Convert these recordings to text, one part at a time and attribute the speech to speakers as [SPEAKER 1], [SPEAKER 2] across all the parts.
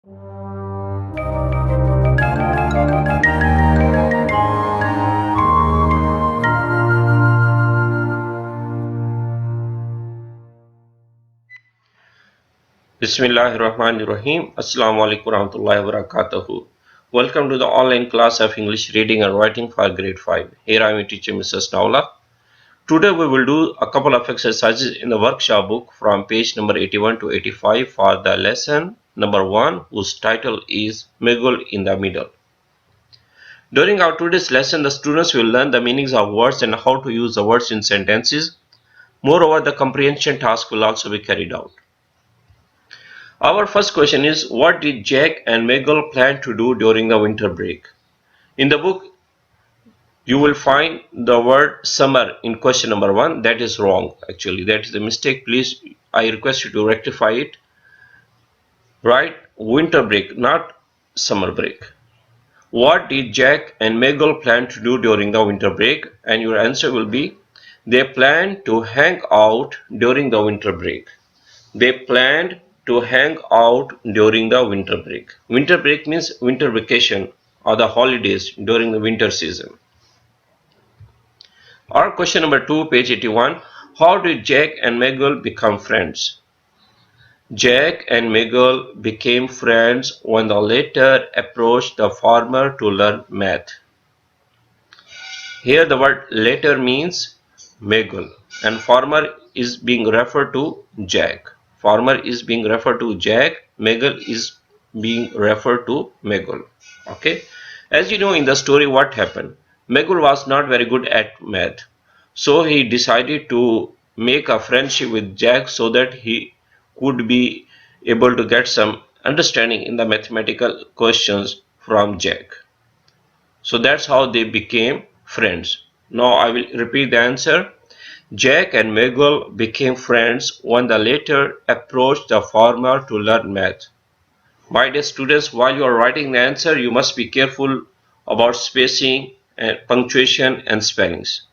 [SPEAKER 1] Bismillahirrahmanirrahim. Assalamu alaikum warahmatullahi wabarakatuh. Welcome to the online class of English reading and writing for grade 5. Here I am your teacher Mrs. Naula. Today we will do a couple of exercises in the workshop book from page number 81 to 85 for the lesson number 1, whose title is Miguel in the Middle. During our today's lesson, the students will learn the meanings of words and how to use the words in sentences. Moreover, the comprehension task will also be carried out. Our first question is, what did Jack and Miguel plan to do during the winter break? In the book, you will find the word summer in question number 1. That is wrong, actually. That is a mistake. Please, I request you to rectify it. Write winter break, not summer break. What did Jack and Miguel plan to do during the winter break? And your answer will be, they planned to hang out during the winter break. They planned to hang out during the winter break. Winter break means winter vacation or the holidays during the winter season. Our question number 2, page 81. How did Jack and Miguel become friends? Jack and Miguel became friends when the latter approached the farmer to learn math. Here the word latter means Miguel and farmer is being referred to Jack. Farmer is being referred to Jack, Miguel is being referred to Miguel. Okay. As you know in the story what happened. Miguel was not very good at math. So he decided to make a friendship with Jack so that he could be able to get some understanding in the mathematical questions from Jack. So that's how they became friends. Now I will repeat the answer. Jack and Miguel became friends when the latter approached the farmer to learn math. My dear students, while you are writing the answer, you must be careful about spacing and punctuation and spellings.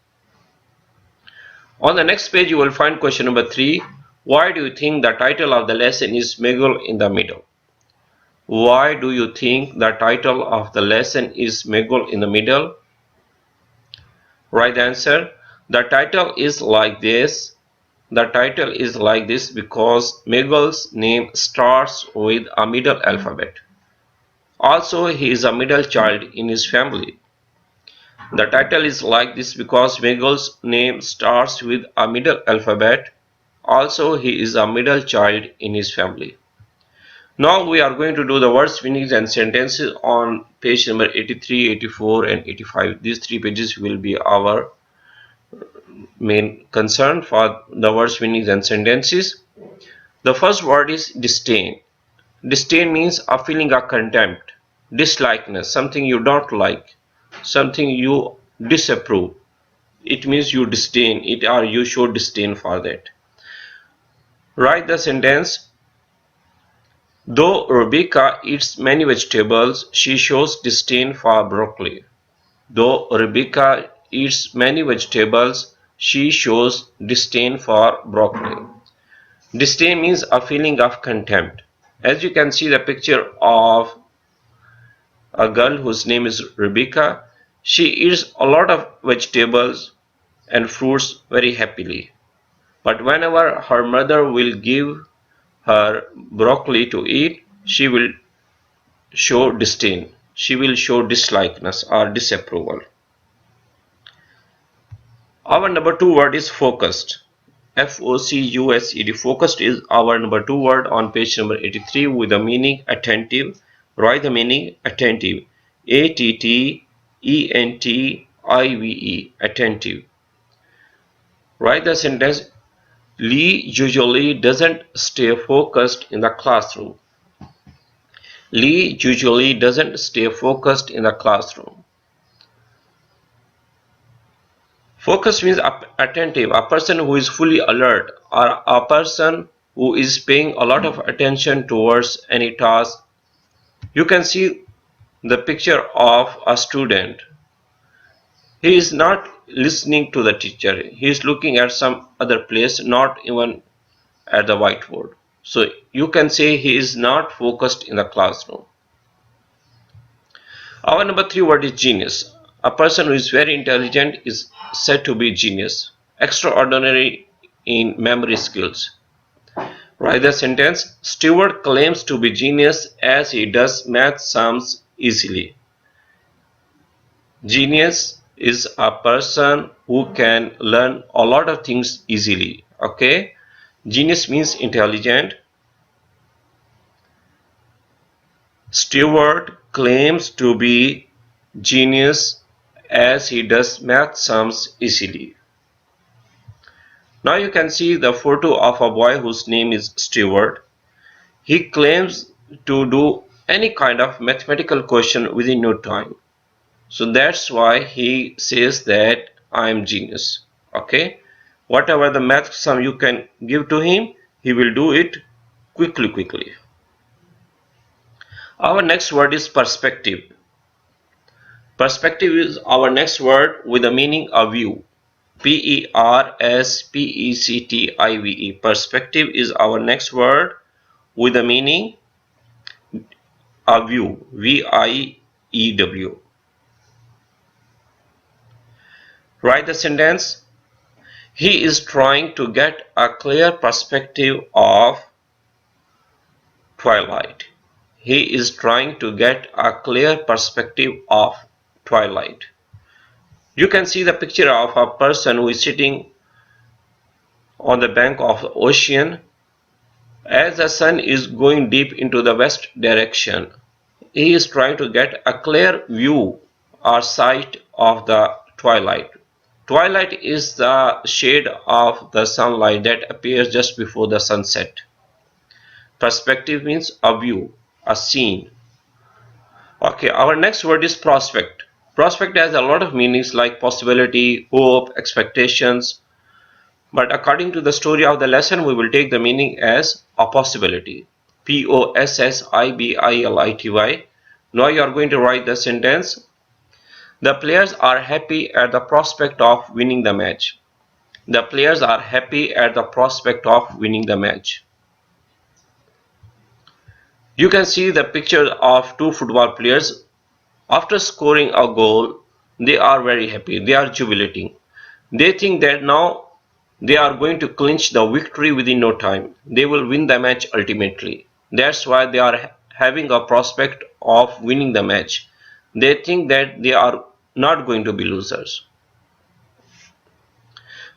[SPEAKER 1] On the next page, you will find question number 3. Why do you think the title of the lesson is Miguel in the Middle? Why do you think the title of the lesson is Miguel in the Middle? Right answer. The title is like this. The title is like this because Miguel's name starts with a middle alphabet. Also, he is a middle child in his family. The title is like this because Miguel's name starts with a middle alphabet. Also, he is a middle child in his family. Now we are going to do the words, meanings and sentences on page number 83, 84 and 85. These 3 pages will be our main concern for the words, meanings and sentences. The first word is disdain. Disdain means a feeling of contempt, dislikeness, something you don't like, something you disapprove. It means you disdain it or you show disdain for that. Write the sentence. Though Rebecca eats many vegetables, she shows disdain for broccoli. Though Rebecca eats many vegetables, she shows disdain for broccoli. Disdain means a feeling of contempt. As you can see the picture of a girl whose name is Rebecca. She eats a lot of vegetables and fruits very happily. But whenever her mother will give her broccoli to eat, she will show disdain. She will show dislikeness or disapproval. Our number 2 word is focused. F-O-C-U-S-E-D. Focused is our number 2 word on page number 83 with the meaning attentive. Write the meaning attentive. A-T-T-E-N-T-I-V-E. Attentive. Write the sentence. Lee usually doesn't stay focused in the classroom. Lee usually doesn't stay focused in the classroom. Focus means attentive, a person who is fully alert or a person who is paying a lot of attention towards any task. You can see the picture of a student. He is not listening to the teacher. He is looking at some other place, not even at the whiteboard. So you can say he is not focused in the classroom. Our number 3 word is genius. A person who is very intelligent is said to be genius, extraordinary in memory skills. Write the sentence: Stewart claims to be genius as he does math sums easily. Genius is a person who can learn a lot of things easily. Okay, genius means intelligent. Stewart claims to be genius as he does math sums easily. Now you can see the photo of a boy whose name is Stewart. He claims to do any kind of mathematical question within no time. So that's why he says that I am genius. Okay, whatever the math sum you can give to him, he will do it quickly. Our next word is perspective. Perspective is our next word with the meaning of view. Perspective. Perspective is our next word with the meaning of view. VIEW. Write the sentence: He is trying to get a clear perspective of twilight. He is trying to get a clear perspective of twilight. You can see the picture of a person who is sitting on the bank of the ocean as the sun is going deep into the west direction. He is trying to get a clear view or sight of the twilight. Twilight is the shade of the sunlight that appears just before the sunset. Perspective means a view, a scene. Okay, our next word is prospect. Prospect has a lot of meanings like possibility, hope, expectations. But according to the story of the lesson, we will take the meaning as a possibility. Possibility. Now you are going to write the sentence: The players are happy at the prospect of winning the match. The players are happy at the prospect of winning the match. You can see the picture of two football players. After scoring a goal, they are very happy. They are jubilating. They think that now they are going to clinch the victory within no time. They will win the match ultimately. That's why they are having a prospect of winning the match. They think that they are not going to be losers.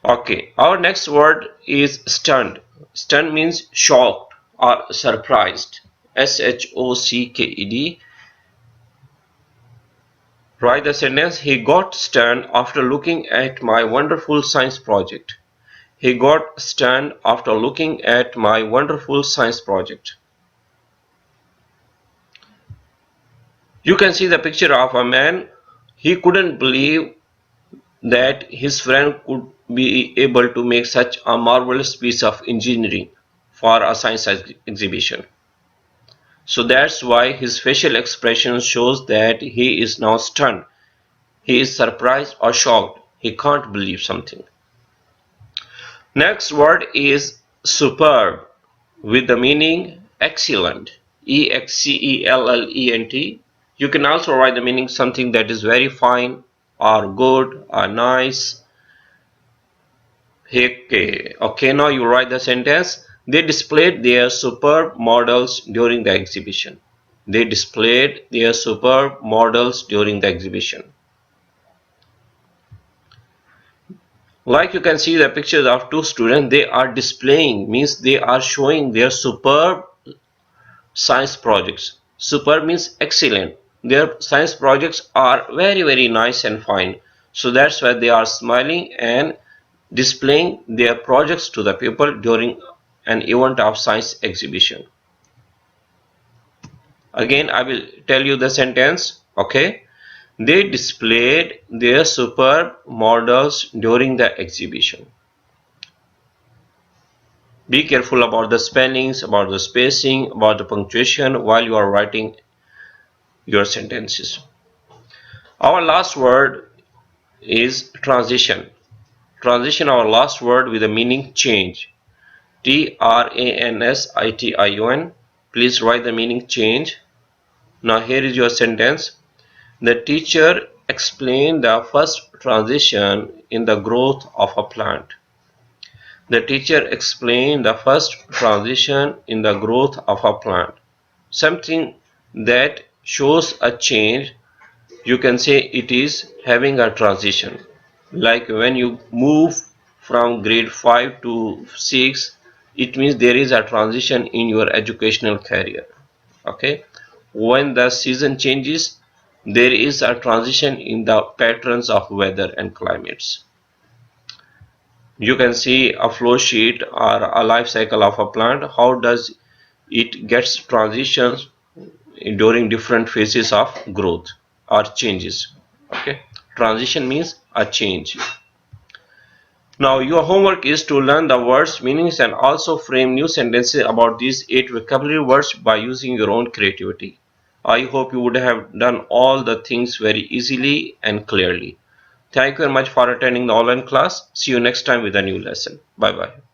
[SPEAKER 1] Okay, our next word is stunned. Stunned means shocked or surprised. SHOCKED. Write the sentence: He got stunned after looking at my wonderful science project. He got stunned after looking at my wonderful science project. You can see the picture of a man. He couldn't believe that his friend could be able to make such a marvelous piece of engineering for a science exhibition. So that's why his facial expression shows that he is now stunned. He is surprised or shocked. He can't believe something. Next word is superb with the meaning excellent. EXCELLENT. You can also write the meaning something that is very fine or good or nice. Okay, now you write the sentence: They displayed their superb models during the exhibition. They displayed their superb models during the exhibition. Like you can see the pictures of two students, they are displaying, means they are showing their superb science projects. Superb means excellent. Their science projects are very nice and fine. So that's why they are smiling and displaying their projects to the people during an event of science exhibition. Again, I will tell you the sentence. Okay. They displayed their superb models during the exhibition. Be careful about the spellings, about the spacing, about the punctuation while you are writing your sentences. Our last word is transition. Transition, our last word with the meaning change. Transition. Please write the meaning change. Now here is your sentence. The teacher explained the first transition in the growth of a plant. The teacher explained the first transition in the growth of a plant. Something that shows a change, you can say it is having a transition. Like when you move from grade 5 to 6, it means there is a transition in your educational career. Okay, when the season changes, there is a transition in the patterns of weather and climates. You can see a flow sheet or a life cycle of a plant. How does it gets transitions during different phases of growth or changes? Okay, transition means a change. Now your homework is to learn the words meanings and also frame new sentences about these 8 vocabulary words by using your own creativity. I hope you would have done all the things very easily and clearly. Thank you very much for attending the online class. See you next time with a new lesson. Bye bye.